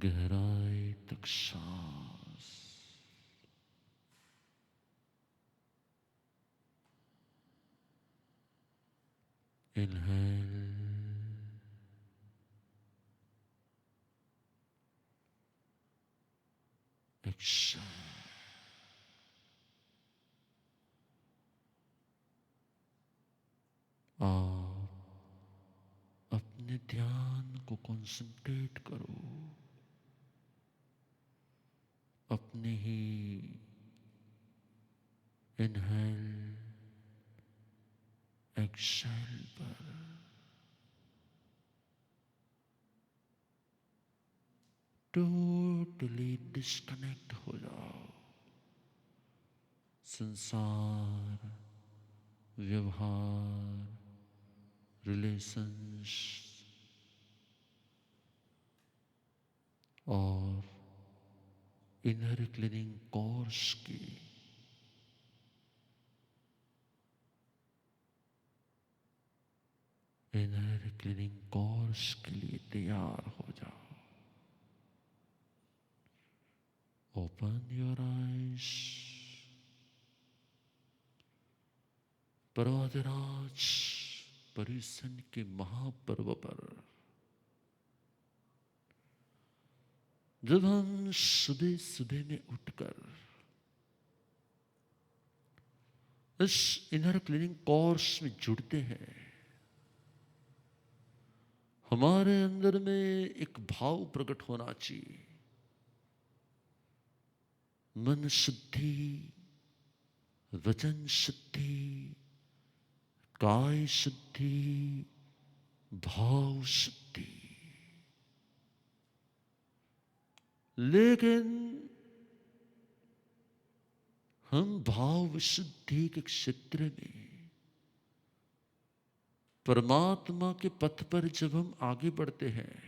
गहराई तक सांस। Inhale, exhale. आप अपने ध्यान को कंसंट्रेट करो अपने ही इनहेल एक्सहेल पर। टोटली डिस्कनेक्ट हो जाओ संसार, व्यवहार, रिलेशंस और इनर क्लीनिंग कोर्स की इनर क्लीनिंग कोर्स के लिए तैयार हो जाओ। Open your eyes. पर्वतराज पर्यूषण के महापर्व पर जब हम सुबह सुबह में उठकर इस इनर क्लीनिंग कोर्स में जुड़ते हैं, हमारे अंदर में एक भाव प्रकट होना चाहिए। मन शुद्धि, वचन शुद्धि, काय शुद्धि, भाव शुद्धि। लेकिन हम भाव विशुद्धि के क्षेत्र में परमात्मा के पथ पर जब हम आगे बढ़ते हैं,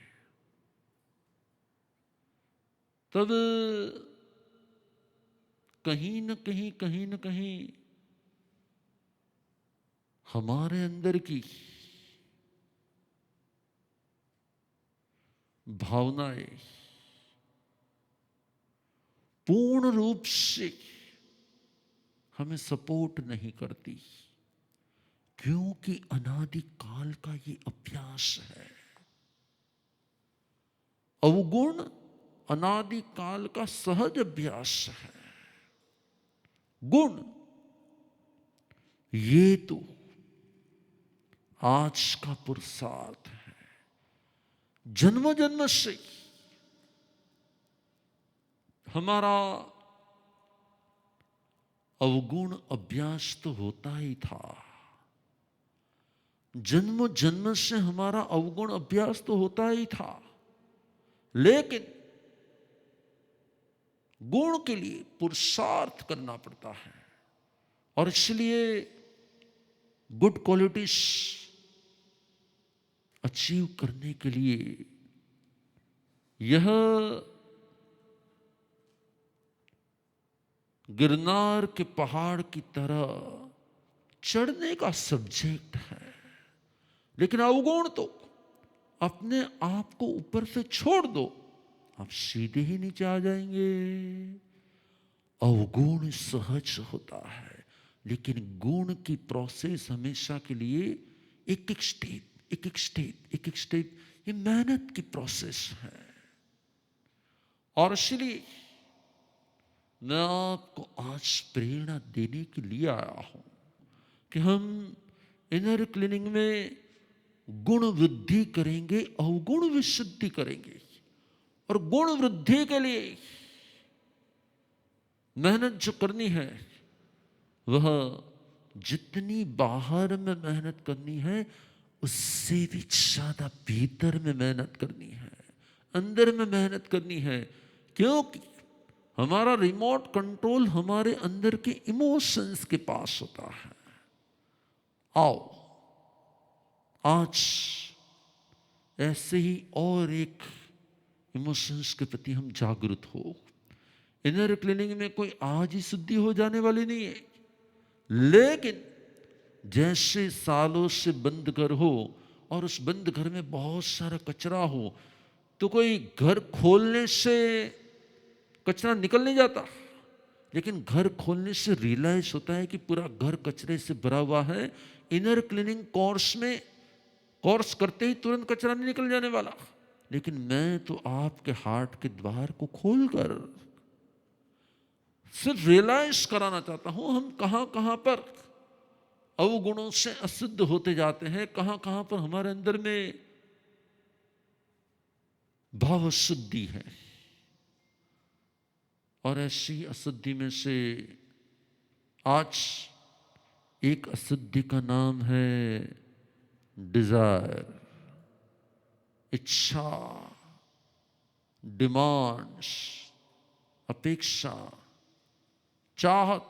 तब कहीं न कहीं हमारे अंदर की भावनाएं पूर्ण रूप से हमें सपोर्ट नहीं करती, क्योंकि अनादि काल का ये अभ्यास है। अवगुण अनादि काल का सहज अभ्यास है। गुण ये तो आज का पुरुषार्थ है। जन्म जन्म से हमारा अवगुण अभ्यास तो होता ही था। जन्म जन्म से हमारा अवगुण अभ्यास तो होता ही था, लेकिन गुण के लिए पुरुषार्थ करना पड़ता है। और इसलिए गुड क्वालिटीज अचीव करने के लिए यह गिरनार के पहाड़ की तरह चढ़ने का सब्जेक्ट है। लेकिन अवगुण तो अपने आप को ऊपर से छोड़ दो, आप सीधे ही नीचे आ जाएंगे। अवगुण सहज होता है, लेकिन गुण की प्रोसेस हमेशा के लिए एक एक स्टेप ये मेहनत की प्रोसेस है। और इसलिए मैं आपको आज प्रेरणा देने के लिए आया हूं कि हम इनर क्लीनिंग में गुण वृद्धि करेंगे, अवगुण विशुद्धि करेंगे। और गुण वृद्धि के लिए मेहनत जो करनी है, वह जितनी बाहर में मेहनत करनी है, उससे भी ज्यादा भीतर में मेहनत करनी है, अंदर में मेहनत करनी है। क्योंकि हमारा रिमोट कंट्रोल हमारे अंदर के इमोशंस के पास होता है। आओ आज ऐसे ही और एक इमोशंस के प्रति हम जागरूक हो। इनर क्लीनिंग में कोई आज ही शुद्धि हो जाने वाली नहीं है, लेकिन जैसे सालों से बंद घर हो और उस बंद घर में बहुत सारा कचरा हो, तो कोई घर खोलने से कचरा निकल नहीं जाता, लेकिन घर खोलने से रियलाइज होता है कि पूरा घर कचरे से भरा हुआ है। इनर क्लीनिंग कोर्स करते ही तुरंत कचरा नहीं निकल जाने वाला, लेकिन मैं तो आपके हार्ट के द्वार को खोलकर सिर्फ रियलाइज कराना चाहता हूं हम कहां कहां पर अवगुणों से अशुद्ध होते जाते हैं, कहां कहां पर हमारे अंदर में भाव शुद्धि है। और ऐसी अशुद्धि में से आज एक अशुद्धि का नाम है डिजायर, इच्छा, डिमांड्स, अपेक्षा, चाहत।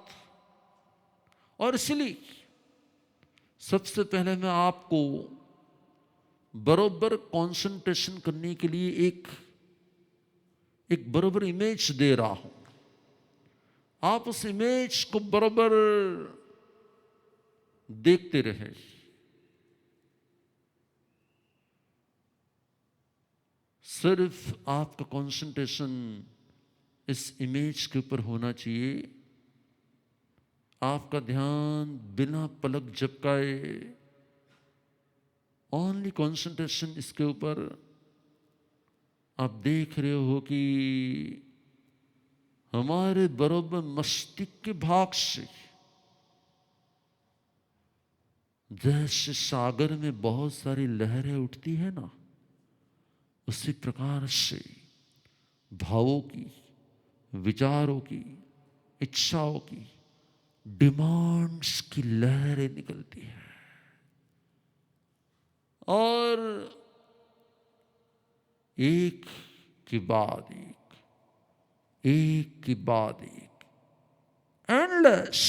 और इसलिए सबसे पहले मैं आपको बरोबर कंसंट्रेशन करने के लिए एक बरोबर इमेज दे रहा हूं। आप उस इमेज को बरोबर देखते रहे। सिर्फ आपका कंसंट्रेशन इस इमेज के ऊपर होना चाहिए। आपका ध्यान बिना पलक झपकाए ओनली कंसंट्रेशन इसके ऊपर। आप देख रहे हो कि हमारे बरोबर मस्तिष्क के भाग से जैसे सागर में बहुत सारी लहरें उठती है ना, उसी प्रकार से भावों की, विचारों की, इच्छाओं की, डिमांड्स की लहरें निकलती है। और एक के बाद एक के बाद एक एंडलेस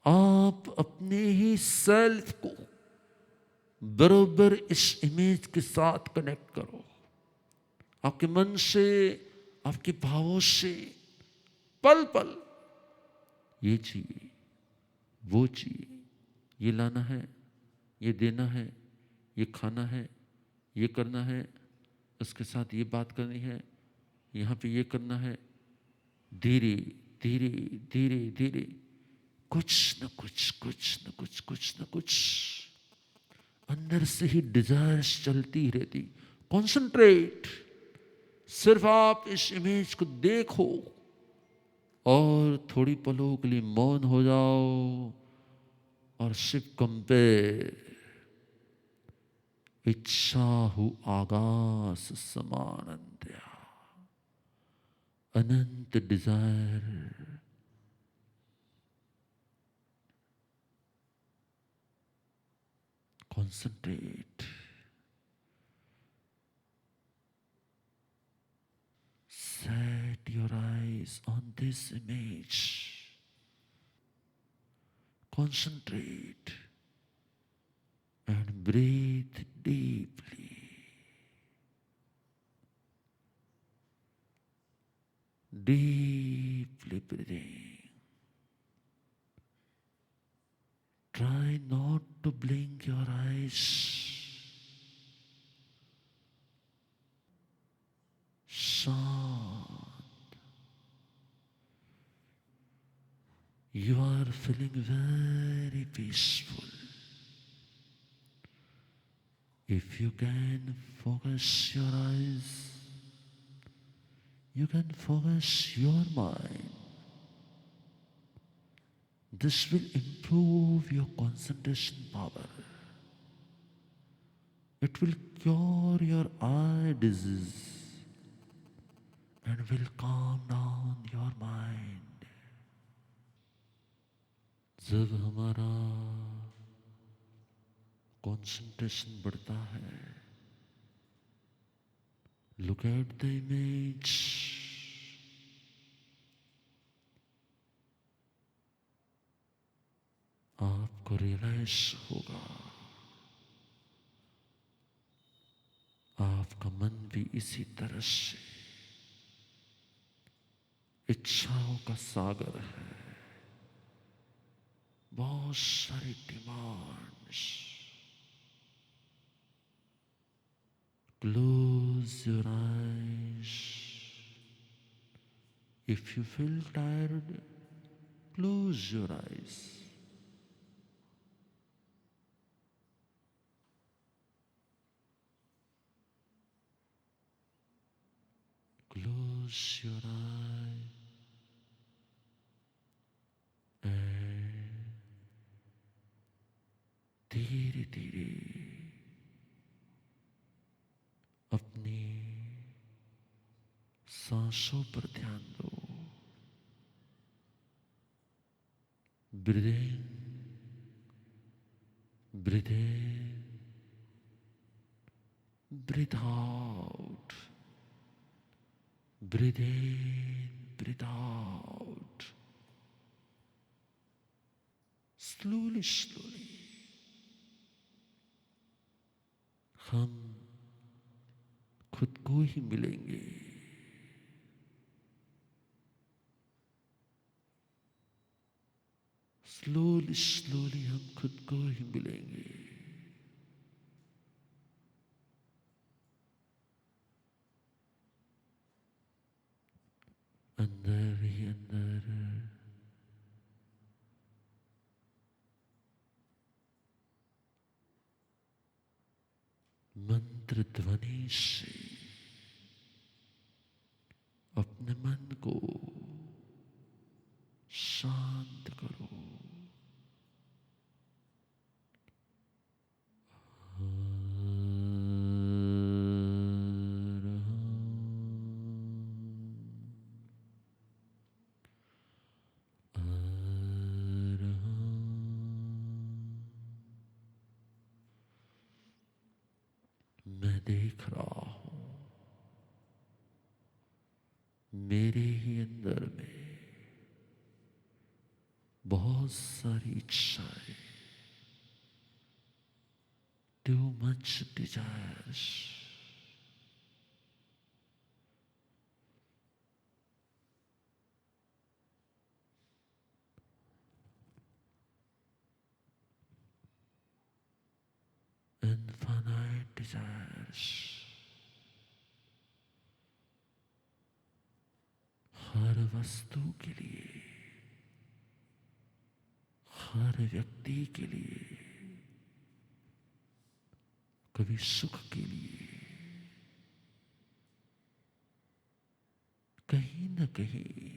आप अपने ही सेल्फ को बरोबर इस इमेज के साथ कनेक्ट करो। आपके मन से, आपके भावों से पल पल ये चाहिए, वो चाहिए, ये लाना है, ये देना है, ये खाना है, ये करना है, उसके साथ ये बात करनी है, यहाँ पे ये करना है। धीरे धीरे धीरे धीरे कुछ न कुछ कुछ न कुछ कुछ न कुछ अंदर से ही डिजायर्स चलती ही रहती। कॉन्सेंट्रेट, सिर्फ आप इस इमेज को देखो और थोड़ी पलों के लिए मौन हो जाओ और सिर्फ कंपेयर। इच्छाहु आगास समानंदया, अनंत desire. Concentrate. Set your eyes on this image. Concentrate and breathe deeply. Deeply breathing. Try not to blink your eyes. Shant. You are feeling very peaceful. If you can focus your eyes, you can focus your mind. This will improve your concentration power. It will cure your eye disease and will calm down your mind. जब हमारा concentration बढ़ता है, look at the image. आपको realise होगा आपका मन भी इसी तरह से इच्छाओं का सागर है। बहुत सारी demands, Close your eyes. If you feel tired, close your eyes. Close your eye and धीरे धीरे अपनी सांसों पर ध्यान दो. Breathe in, breathe in, breathe out. Breathe in, breathe out. Slowly, slowly. हम खुद को ही मिलेंगे. Slowly, slowly हम खुद को ही मिलेंगे. अंदर ही अंदर मंत्र ध्वनि से अपने मन को शांत करो. मैं देख रहा हूं मेरे ही अंदर में बहुत सारी इच्छाएं. Too much desires. Infinite desires. हर वस्तु के लिए, हर व्यक्ति के लिए, कभी सुख के लिए, कहीं न कहीं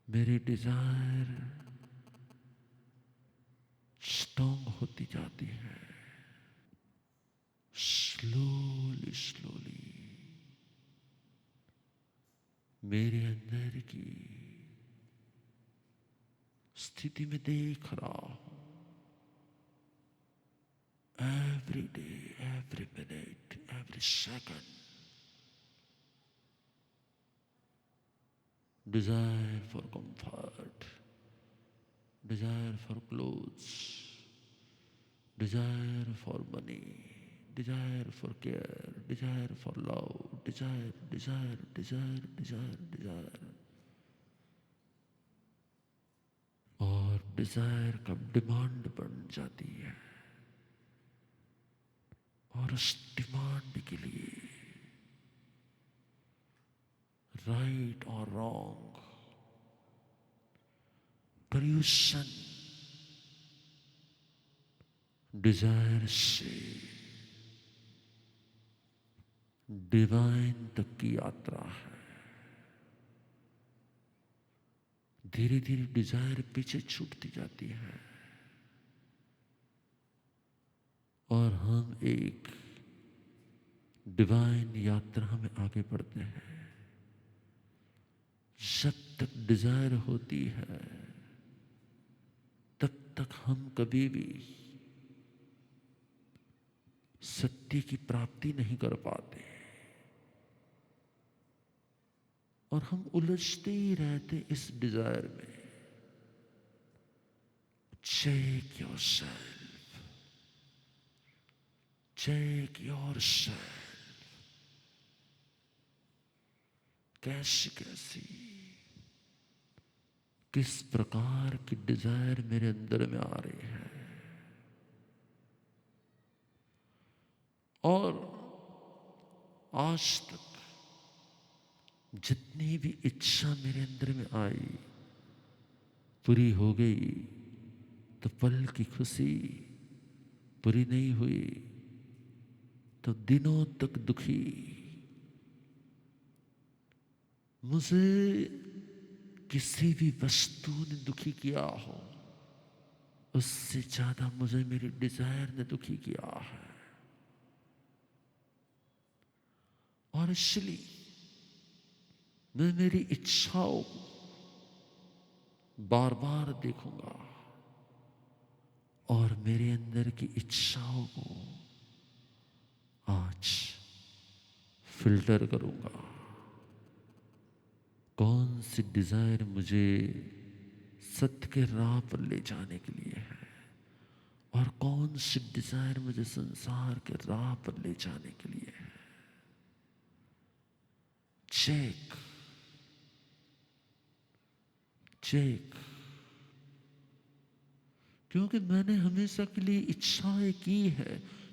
मेरी डिजायर स्ट्रॉन्ग होती जाती है. स्लोली स्लोली मेरे अंदर की स्थिति में देख रहा हूं. Every day, every minute, every second, desire for comfort, desire for clothes, desire for money, desire for care, desire for love, desire, desire, desire, desire, desire. और डिजायर कब डिमांड बन जाती है और उस डिमांड के लिए राइट और रॉन्ग, पर्यूषण, डिजायर से डिवाइन तक की यात्रा है. धीरे धीरे डिजायर पीछे छूटती जाती है और हम एक डिवाइन यात्रा में आगे बढ़ते हैं. जब तक डिजायर होती है तब तक हम कभी भी सत्य की प्राप्ति नहीं कर पाते और हम उलझते ही रहते इस डिजायर में. Check yourself, check yourself. कैसी कैसी किस प्रकार की डिजायर मेरे अंदर में आ रही है और आज तक जितनी भी इच्छा मेरे अंदर में आई पूरी हो गई, तो पल की खुशी पूरी नहीं हुई तो दिनों तक दुखी। मुझे किसी भी वस्तु ने दुखी किया हो, उससे ज्यादा मुझे मेरी डिजायर ने दुखी किया है। और इसलिए मैं मेरी इच्छाओं को बार बार देखूंगा और मेरे अंदर की इच्छाओं को आज फिल्टर करूंगा। कौन सी डिजायर मुझे सत्य के राह पर ले जाने के लिए है और कौन सी डिजायर मुझे संसार के राह पर ले जाने के लिए है। चेक चेक, क्योंकि मैंने हमेशा के लिए इच्छाएं की है,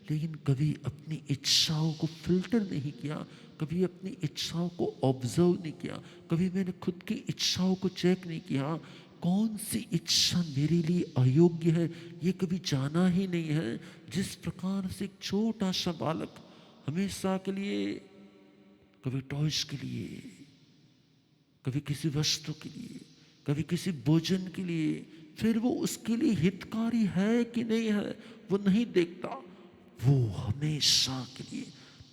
लेकिन कभी अपनी इच्छाओं को फिल्टर नहीं किया, कभी अपनी इच्छाओं को ऑब्जर्व नहीं किया, कभी मैंने खुद की इच्छाओं को चेक नहीं किया। कौन सी इच्छा मेरे लिए अयोग्य है ये कभी जाना ही नहीं है। जिस प्रकार से एक छोटा सा बालक हमेशा के लिए कभी टॉयज के लिए, कभी किसी वस्तु के लिए, कभी किसी भोजन के लिए, फिर वो उसके लिए हितकारी है कि नहीं है वो नहीं देखता, वो हमेशा के लिए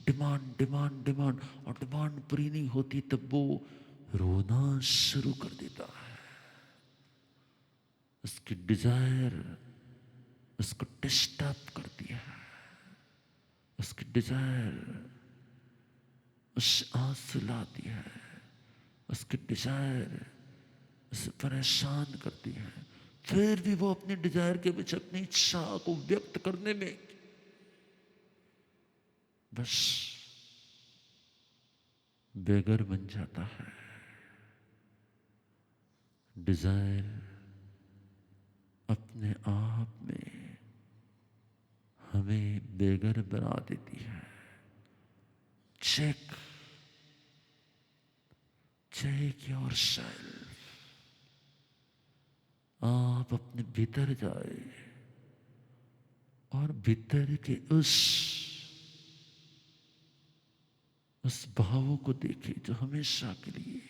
डिमांड डिमांड डिमांड, और डिमांड पूरी नहीं होती तब वो रोना शुरू कर देता है। उसकी डिजायर उसको डिस्टर्ब करती है, उसकी डिजायर उस आंसू लाती है, उसकी डिजायर उसे परेशान करती है। फिर भी वो अपने डिजायर के बीच अपनी इच्छा को व्यक्त करने में बस बेगर बन जाता है। डिजायर अपने आप में हमें बेगर बना देती है। Check check your self. आप अपने भीतर जाए और भीतर के उस भावों को देखे जो हमेशा के लिए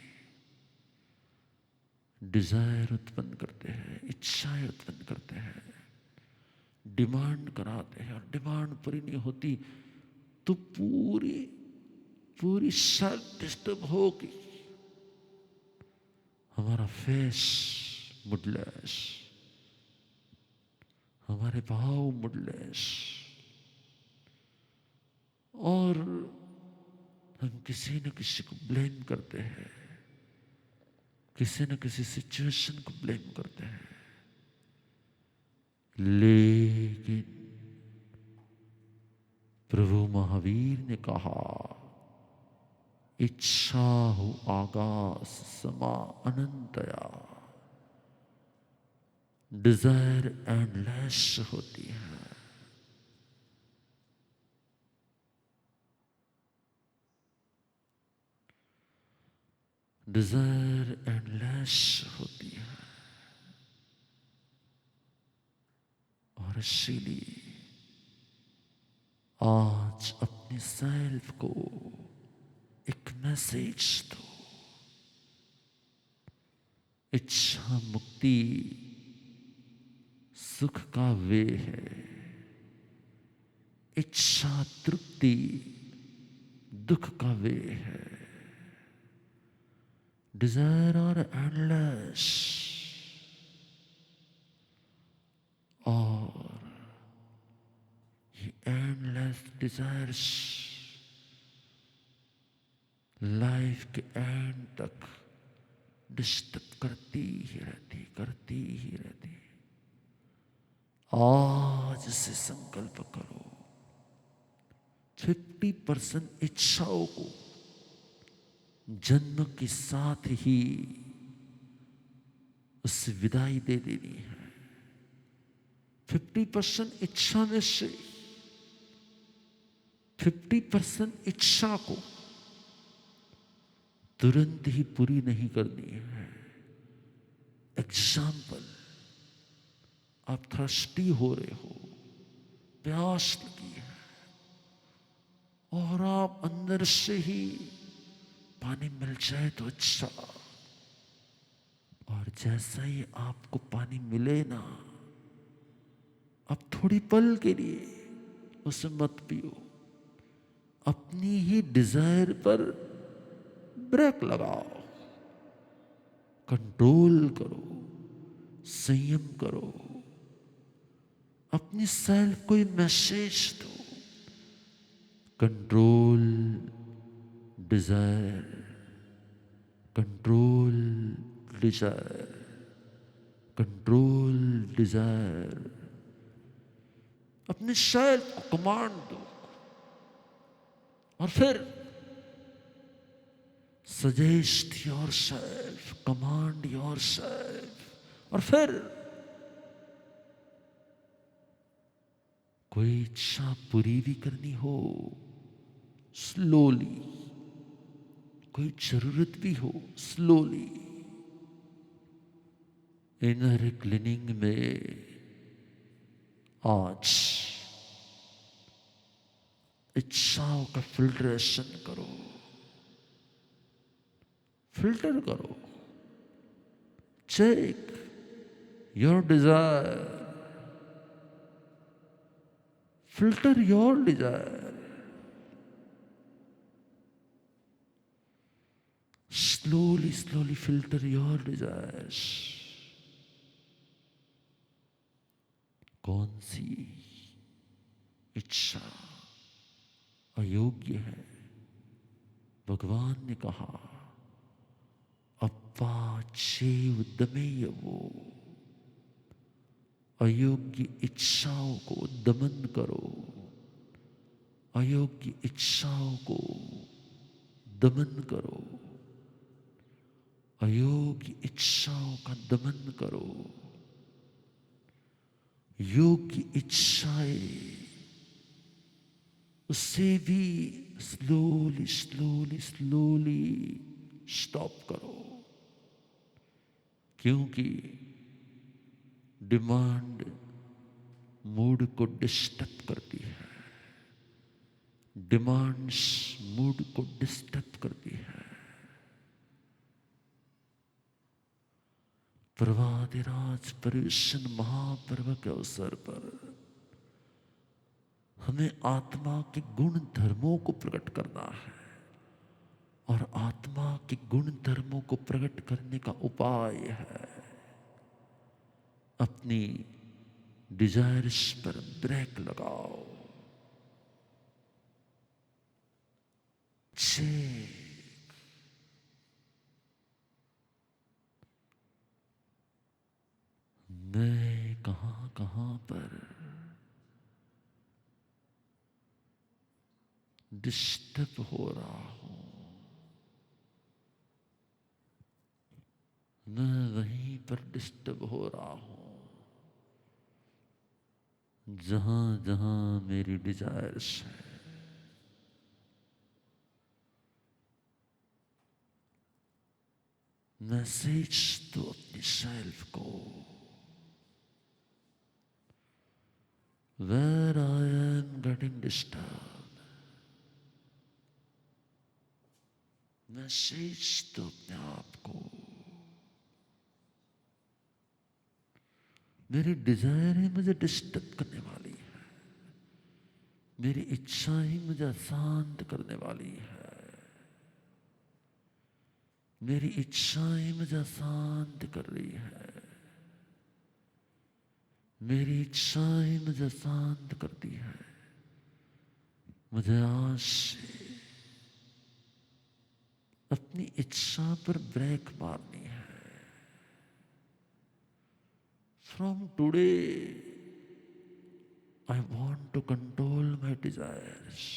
डिजायर उत्पन्न करते हैं, इच्छाएं उत्पन्न करते हैं, डिमांड कराते हैं, और डिमांड पूरी नहीं होती तो पूरी पूरी सेल्फ डिस्टर्ब होगी। हमारा फेस मुडलेस, हमारे भाव मुडलेस, और हम किसी न किसी को ब्लेम करते हैं, किसी न किसी सिचुएशन को ब्लेम करते हैं। लेकिन प्रभु महावीर ने कहा, इच्छा हो आकाश समा अनंतया, डिजायर एंडलेस होती है। डिजायर एंडलेस होती है, और इसीलिए आज अपने सेल्फ को एक मैसेज दो। इच्छा मुक्ति सुख का वे है, इच्छा तृप्ति दुख का वे है। डिजायर आर एंडलेस, और ये एंडलेस डिजायर्स लाइफ के एंड तक डिस्टर्ब करती ही रहती। आज से संकल्प करो, 50% इच्छाओं को जन्म के साथ ही उससे विदाई दे देनी है। 50% इच्छा में से 50% इच्छा को तुरंत ही पूरी नहीं करनी है। एग्जाम्पल, आप थर्स्टी हो रहे हो, प्यास लगी है, और आप अंदर से ही पानी मिल जाए तो अच्छा, और जैसा ही आपको पानी मिले ना, अब थोड़ी पल के लिए उसे मत पियो, अपनी ही डिजायर पर ब्रेक लगाओ, कंट्रोल करो, संयम करो, अपनी सेल्फ को मैसेज दो, control desire, control desire, control desire. अपने सेल्फ को कमांड दो, और फिर suggest your self, command your self, और फिर कोई इच्छा पूरी भी करनी हो स्लोली, कोई जरूरत भी हो स्लोली। इनर क्लीनिंग में आज इच्छाओं का फिल्ट्रेशन करो, फिल्टर करो, check your desire, filter your desire, slowly slowly filter your desires। कौन सी इच्छा अयोग्य है? भगवान ने कहा अपाचेव दमेयवो, अयोग्य इच्छाओं को दमन करो, अयोग्य इच्छाओं को दमन करो, अयोग्य इच्छाओं का दमन करो। योग्य इच्छाएं उससे भी स्लोली स्लोली स्लोली स्टॉप करो, क्योंकि डिमांड मूड को डिस्टर्ब करती है, डिमांड्स मूड को डिस्टर्ब करती है। प्रभातिराज पर्युषण महापर्व के अवसर पर हमें आत्मा के गुण धर्मों को प्रकट करना है, और आत्मा के गुण धर्मों को प्रकट करने का उपाय है अपनी डिजायर्स पर ब्रेक लगाओ। मैं कहां कहां पर डिस्टर्ब हो रहा हूं, मैं वहीं पर डिस्टर्ब हो रहा हूं जहां जहां मेरी डिजायर्स है। मैसेज तो अपनी सेल्फ को, where I am getting disturbed, message तो अपने आप को, मेरी डिजायर ही मुझे डिस्टर्ब करने वाली है, मेरी इच्छा ही मुझे अशांत करने वाली है, मेरी इच्छा ही मुझे अशांत कर रही है, मेरी इच्छा ही मुझे शांत करती है। मुझे आज से अपनी इच्छा पर ब्रेक मारनी है। From today I want to control my desires.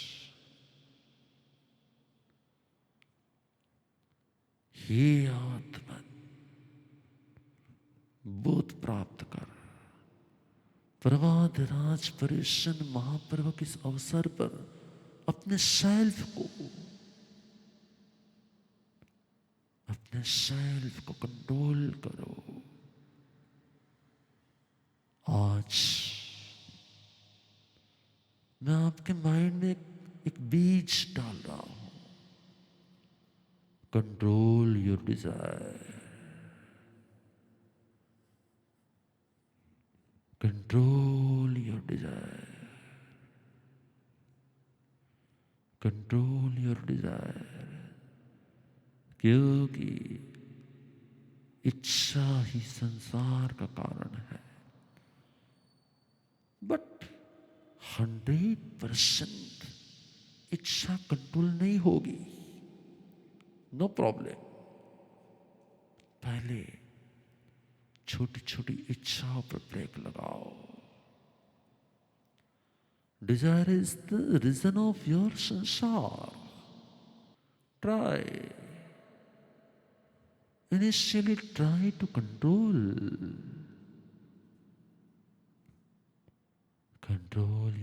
हे आत्मन, बोध प्राप्त कर। प्रभातराज पर्युषण महापर्व के इस अवसर पर अपने सेल्फ को, अपने सेल्फ को कंट्रोल करो। आज मैं आपके माइंड में एक बीज डाल रहा हूं। Control your desire, control your desire, control your desire. क्योंकि इच्छा ही संसार का कारण है। बट 100% इच्छा कंट्रोल नहीं होगी। No problem. पहले छोटी छोटी इच्छाओं पर ब्रेक लगाओ। Desire is the reason of your संसार। Try, initially try to control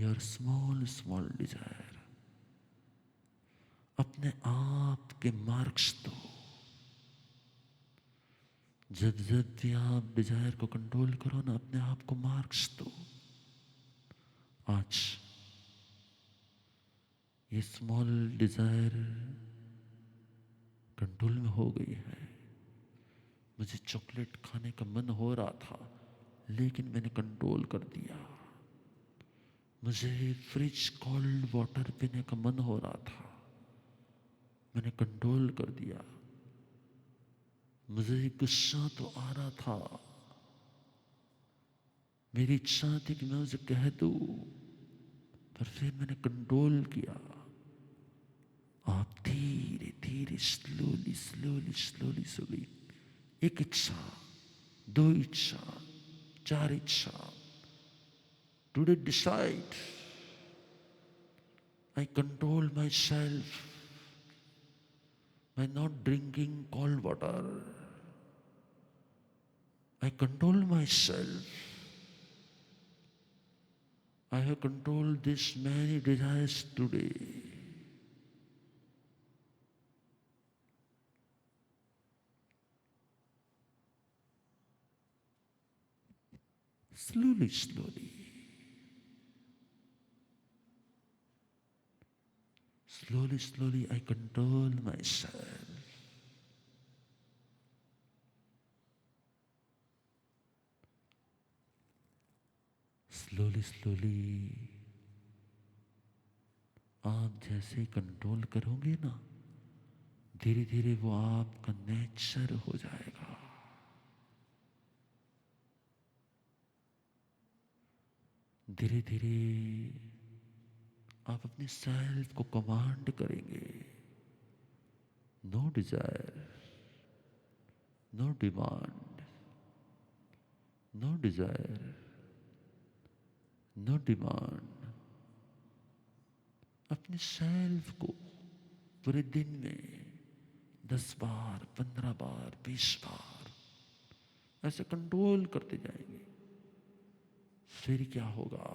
your small desire। अपने आप के मार्क्स दो। जब जब भी आप डिजायर को कंट्रोल करो ना, अपने आप को मार्क्स दो। आज ये स्मॉल डिजायर कंट्रोल में हो गई है। मुझे चॉकलेट खाने का मन हो रहा था, लेकिन मैंने कंट्रोल कर दिया। मुझे फ्रिज कोल्ड वाटर पीने का मन हो रहा था, मैंने कंट्रोल कर दिया। मुझे गुस्सा तो आ रहा था, मेरी इच्छा थी कि मैं उसे कह दूं, पर फिर मैंने कंट्रोल किया। आप धीरे धीरे स्लोली स्लोली स्लोली स्लोली, एक इच्छा, 2 इच्छा, 4 इच्छा। Today decide, I control myself by not drinking cold water. I control myself. I have controlled this many desires today. Slowly, slowly. Slowly, slowly, I control myself. Slowly, slowly, आप जैसे control करोगे ना, धीरे धीरे वो आपका नेचर हो जाएगा। धीरे धीरे आप अपने सेल्फ को कमांड करेंगे। No desire, no demand, no desire, no demand. अपने सेल्फ को पूरे दिन में 10 बार, 15 बार, 20 बार ऐसे कंट्रोल करते जाएंगे। फिर क्या होगा?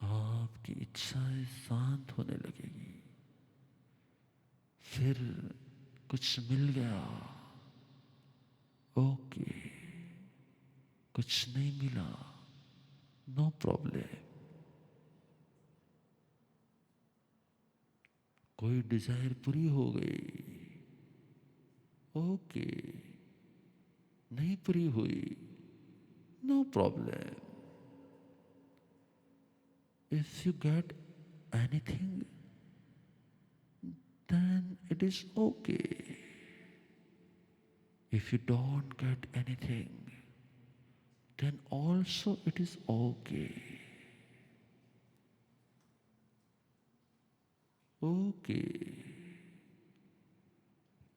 आपकी इच्छाएं शांत होने लगेगी। फिर कुछ मिल गया, ओके। कुछ नहीं मिला, नो प्रॉब्लम। कोई डिजायर पूरी हो गई, ओके। नहीं पूरी हुई, no problem. If you get anything, then it is okay. If you don't get anything, then also it is okay. Okay.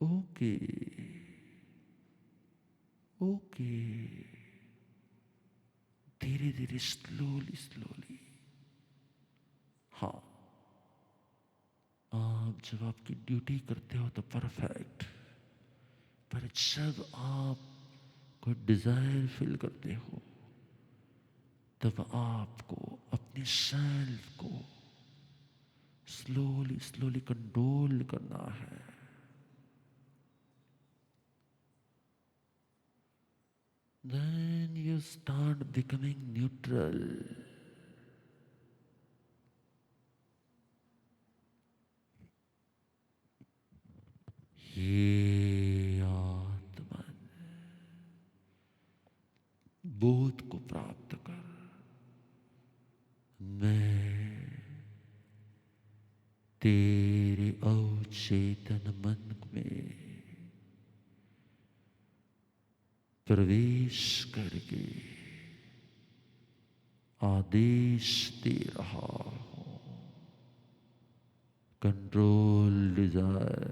Okay. Okay. धीरे धीरे स्लोली स्लोली। हाँ, आप जब आपकी ड्यूटी करते हो तो परफेक्ट, पर जब आप कोई डिजायर फील करते हो, तब आपको अपने सेल्फ को स्लोली स्लोली कंट्रोल करना है। Then you start becoming neutral. ये आत्मन बोध को प्राप्त कर, मैं तेरे अवचेतन मन में प्रवेश करके आदेश दे रहा हूं। Control desire,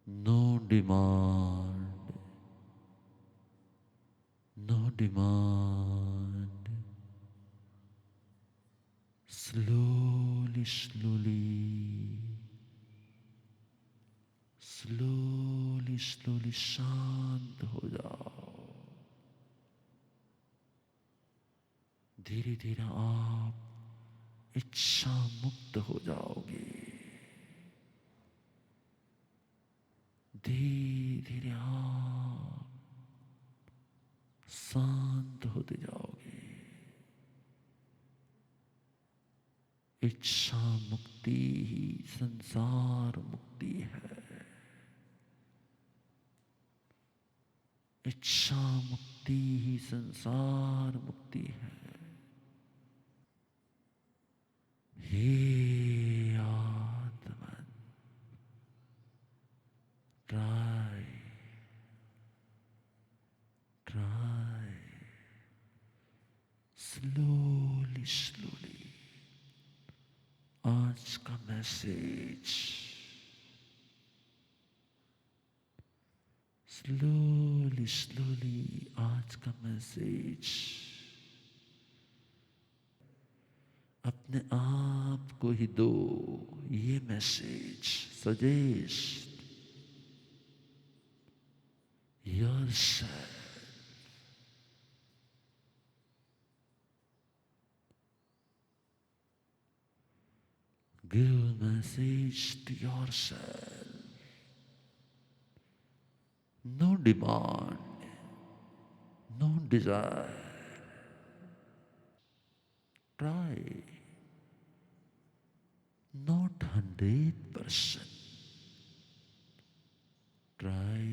no demand, no demand. Slowly slowly slowly slowly शांत हो जाओ। धीरे धीरे आप इच्छा मुक्त हो जाओगे। धीरे धीरे आप शांत होते जाओगे। इच्छा मुक्ति ही संसार मुक्ति है। इच्छा मुक्ति ही संसार मुक्ति है। हे आत्मन, ट्राई ट्राई स्लोली स्लोली। आज का मैसेज स्लोली स्लोली, आज का मैसेज अपने आप को ही दो। ये message suggest yourself. Give message to yourself. No demand, no desire. Try. Not 100%. Try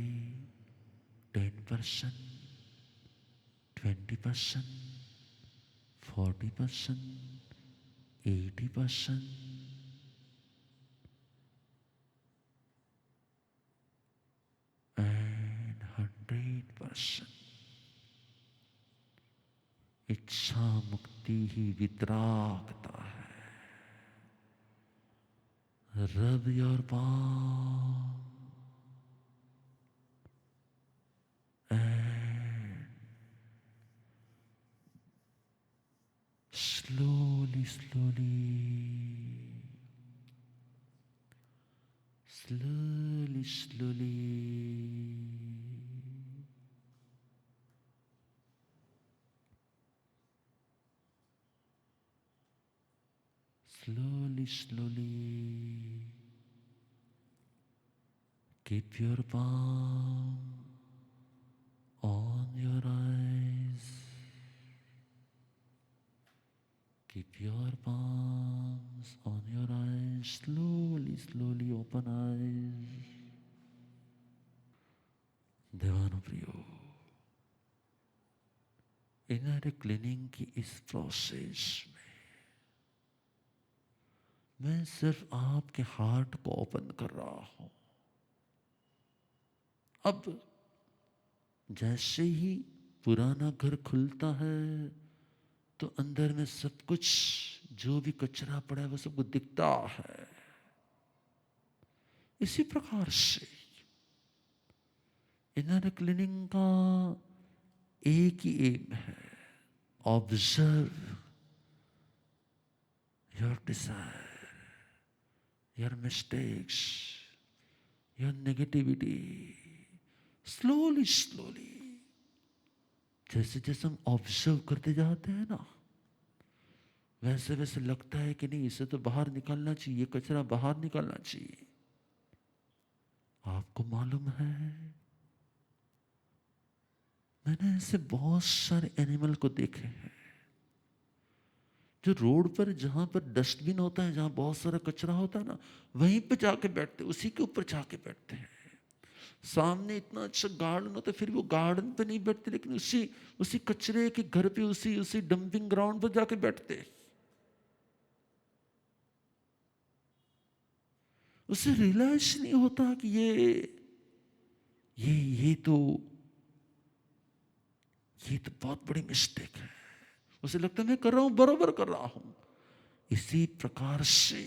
10%, 20%, 40%, 80%. And 100%. इच्छा मुक्ति ही वितरागता है। Rub your palm and slowly, slowly, slowly, slowly, slowly, slowly, keep your palm on your eyes. Keep your palms on your eyes. Slowly, slowly open eyes. देवानो प्रियो, inner cleaning की इस process में मैं सिर्फ आपके हार्ट को ओपन कर रहा हूं। अब जैसे ही पुराना घर खुलता है तो अंदर में सब कुछ जो भी कचरा पड़ा है वो सबको दिखता है। इसी प्रकार से इनर क्लीनिंग का एक ही एम है, observe your desire, your mistakes, your negativity. Slowly slowly, जैसे जैसे हम ऑब्जर्व करते जाते हैं ना, वैसे वैसे लगता है कि नहीं, इसे तो बाहर निकालना चाहिए, ये कचरा बाहर निकालना चाहिए। आपको मालूम है, मैंने ऐसे बहुत सारे एनिमल को देखे हैं जो रोड पर, जहां पर डस्टबिन होता है, जहां बहुत सारा कचरा होता है ना, वहीं पे जाके बैठते, उसी के ऊपर जाके बैठते हैं। सामने इतना अच्छा गार्डन होता है, फिर वो गार्डन पे नहीं बैठते, लेकिन उसी उसी कचरे के घर पे, उसी उसी डंपिंग ग्राउंड पर जाके बैठते। उसे रियलाइज नहीं होता कि ये ये तो ये तो बहुत बड़ी मिस्टेक है। उसे लगता है मैं कर रहा हूं, बरोबर कर रहा हूं। इसी प्रकार से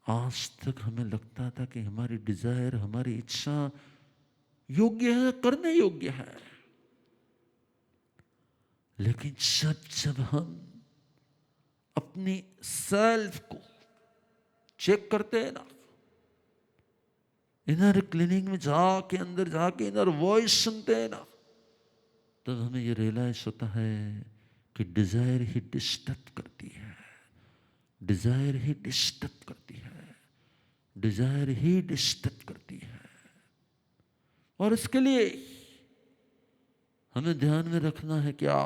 आज तक हमें लगता था कि हमारी डिजायर, हमारी इच्छा योग्य है, करने योग्य है। लेकिन जब जब हम अपनी सेल्फ को चेक करते हैं ना, इनर क्लीनिंग में जाके, अंदर जाके इनर वॉइस सुनते हैं ना, तब हमें ये रियलाइज होता है कि डिजायर ही डिस्टर्ब करती है, डिजायर ही डिस्टर्ब करती है, डिजायर ही डिस्टर्ब करती है। और इसके लिए हमें ध्यान में रखना है क्या,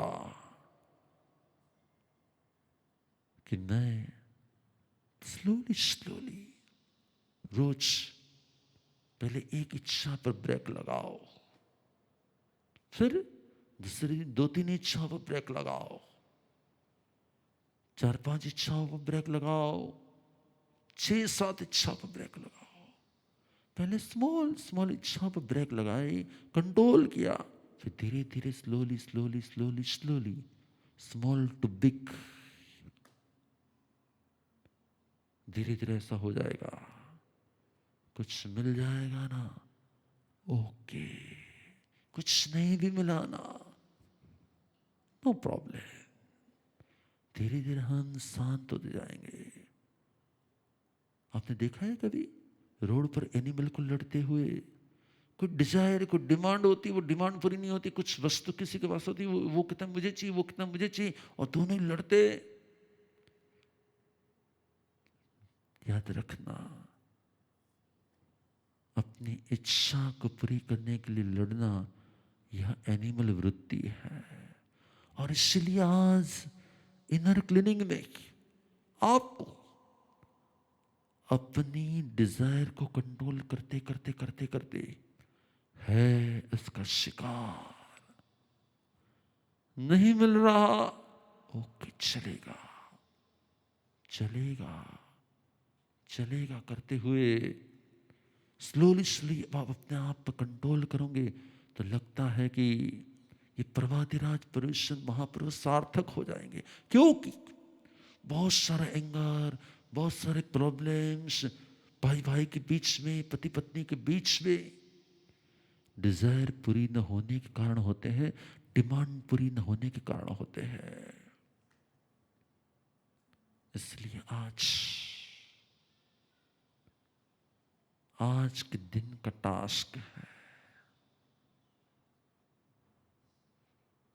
कि मैं स्लोली स्लोली रोज पहले एक इच्छा पर ब्रेक लगाओ, फिर दूसरी 2-3 इच्छाओं पर ब्रेक लगाओ, 4-5 इच्छाओं पर ब्रेक लगाओ, 6-7 इच्छाओं पर ब्रेक लगाओ। पहले स्मॉल स्मॉल इच्छाओं पर ब्रेक लगाई, कंट्रोल किया, फिर धीरे धीरे slowly slowly slowly slowly, small to big, धीरे धीरे ऐसा हो जाएगा। कुछ मिल जाएगा ना, ओके, कुछ नहीं भी मिला ना, नो प्रॉब्लम, धीरे धीरे हम शांत होते जाएंगे। आपने देखा है कभी रोड पर एनिमल को लड़ते हुए? कोई डिजायर, कोई डिमांड होती, वो डिमांड पूरी नहीं होती, कुछ वस्तु किसी के पास होती, वो कितना मुझे चाहिए, वो कितना मुझे चाहिए, और दोनों ही लड़ते। याद रखना, अपनी इच्छा को पूरी करने के लिए लड़ना, यह एनिमल वृत्ति है। और इसलिए आज इनर क्लीनिंग में आपको अपनी डिजायर को कंट्रोल करते करते करते करते है इसका शिकार, नहीं मिल रहा, ओके, चलेगा चलेगा चलेगा करते हुए स्लोली स्लोली आप अपने आप पर कंट्रोल करोगे, तो लगता है कि ये प्रवादिराज पुरुषोत्तम महापुरुष सार्थक हो जाएंगे। क्योंकि बहुत सारा एंगर, बहुत सारे प्रॉब्लम्स भाई भाई के बीच में, पति पत्नी के बीच में डिजायर पूरी न होने के कारण होते हैं, डिमांड पूरी न होने के कारण होते हैं। इसलिए आज के दिन का टास्क है,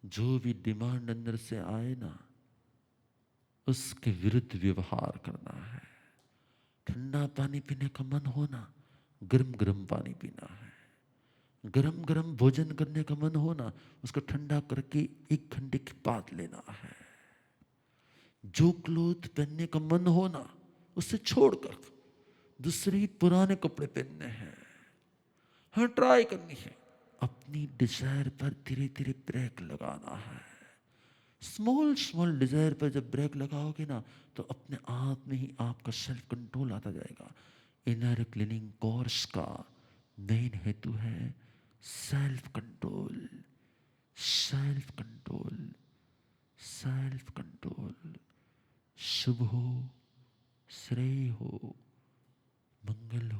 जो भी डिमांड अंदर से आए ना, उसके विरुद्ध व्यवहार करना है। ठंडा पानी पीने का मन होना, गर्म गर्म पानी पीना है। गरम गरम भोजन करने का मन होना, उसको ठंडा करके 1 घंटे के बाद लेना है। जो क्लोथ पहनने का मन होना, उसे छोड़कर दूसरे पुराने कपड़े पहनने हैं। हाँ, ट्राई करनी है, अपनी डिजायर पर धीरे धीरे ब्रेक लगाना है। स्मॉल स्मॉल डिजायर पर जब ब्रेक लगाओगे ना, तो अपने आप में ही आपका सेल्फ कंट्रोल आता जाएगा। इनर क्लीनिंग कोर्स का मेन हेतु है self control, self control, self control. शुभ हो, श्रेय हो, मंगल